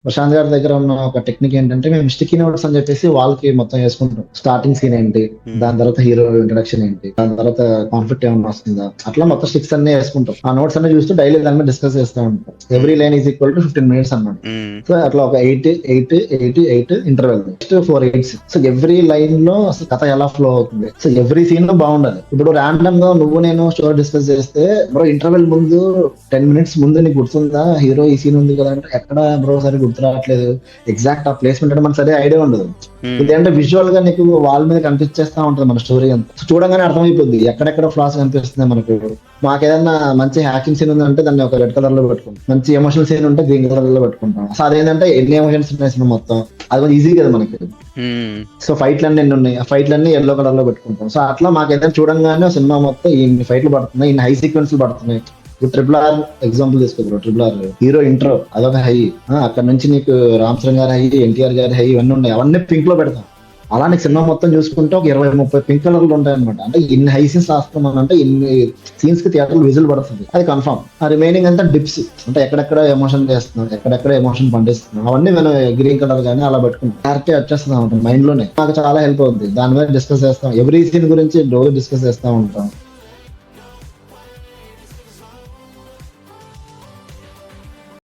ప్రశాంత్ గారి దగ్గర ఉన్న ఒక టెక్నిక్ ఏంటంటే మేము స్టిక్కీ నోట్స్ అని చెప్పేసి వాళ్ళకి మొత్తం వేసుకుంటాం. స్టార్టింగ్ సీన్ ఏంటి, దాని తర్వాత హీరో ఇంట్రడక్షన్ ఏంటి, దాని తర్వాత కాన్ఫ్లిక్ట్ ఏమైనా వస్తుందా, అట్లా మొత్తం స్టిక్స్ అన్ని వేసుకుంటాం. ఆ నోట్స్ అన్ని చూస్తూ డైలీ దాని మీద డిస్కస్ చేస్తూ ఉంటాం. Every line is equal to 15 minutes అన్నమాట. సో అట్లా ఒక 8 interval, next 4 8. So every line లో అసలు కథ ఎలా ఫ్లో అవుతుంది, సో ఎవ్రీ సీన్ లో బాగుండాలి. ఇప్పుడు ర్యాండమ్ గా నువ్వు నేను స్టోరీ డిస్కస్ చేస్తే బ్రో ఇంటర్వెల్ ముందు 10 minutes ముందు నీకు గుర్తుందా హీరో ఈ సీన్ ఉంది కదా అంటే ఎక్కడ బ్రో సరే గుర్తు రావట్లేదు, ఎగ్జాక్ట్ ఆ ప్లేస్మెంట్ అంటే మనకు సరే ఐడియా ఉండదు. ఇదేంటే విజువల్ గా నీకు వాల్ మీద కనిపించేస్తా ఉంటది మన స్టోరీ అంతా. సో చూడగానే అర్థమైపోద్ది ఎక్కడెక్కడ ఫ్లాస్ కనిపిస్తుంది మనకు. మాకు ఏదన్నా మంచి హ్యాకింగ్ సీన్ ఉందంటే దాన్ని ఒక రెడ్ కలర్ లో పెట్టుకుంటాం, మంచి ఎమోషనల్ సీన్ ఉంటే గ్రీన్ కలర్ లో పెట్టుకుంటాం. సో అదేంటంటే ఎన్ని ఎమోషన్స్ ఉన్నాయి సినిమా మొత్తం, అది కొంచెం ఈజీ కదా మనకి. సో ఫైట్లన్నీ ఎన్ని ఉన్నాయి, ఆ ఫైట్లన్నీ ఎల్లో కలర్ లో పెట్టుకుంటాం. సో అట్లా మాకు ఏదైనా చూడంగానే సినిమా మొత్తం ఇన్ని ఫైట్లు పడుతున్నాయి, ఇన్ని హై సీక్వెన్స్ పడుతున్నాయి. ట్రిపుల్ ఆర్ ఎగ్జాంపుల్ తీసుకో, ట్రిపుల్ ఆర్ హీరో ఇంట్రో అదొక హై, అక్కడ నుంచి నీకు రామ్ చరణ్ గారి హై, ఎన్టీఆర్ గారి హై, ఇవన్నీ ఉన్నాయి, అవన్నీ పింక్ లో పెడతాం. అలా నీకు సినిమా మొత్తం చూసుకుంటే ఒక 20-30 పింక్ కలర్లు ఉంటాయి అనమాట. అంటే ఇన్ని హై సీన్స్ రాస్తున్నాం అంటే ఇన్ని సీన్స్ కి థియేటర్ విజిల్ పడుతుంది, అది కన్ఫర్మ్. ఆ రిమైనింగ్ అంతా డిప్స్, అంటే ఎక్కడెక్కడ ఎమోషన్ చేస్తున్నాం, ఎక్కడెక్కడ ఎమోషన్ పండిస్తున్నాం, అవన్నీ మనం గ్రీన్ కలర్ కానీ అలా పెట్టుకున్నాం. క్లారిటీ వచ్చేస్తున్నాం మైండ్ లోనే. నాకు చాలా హెల్ప్ అవుతుంది, దాని మీద డిస్కస్ చేస్తాం. ఎవ్రీ సీన్ గురించి రోజు డిస్కస్ చేస్తూ ఉంటాం.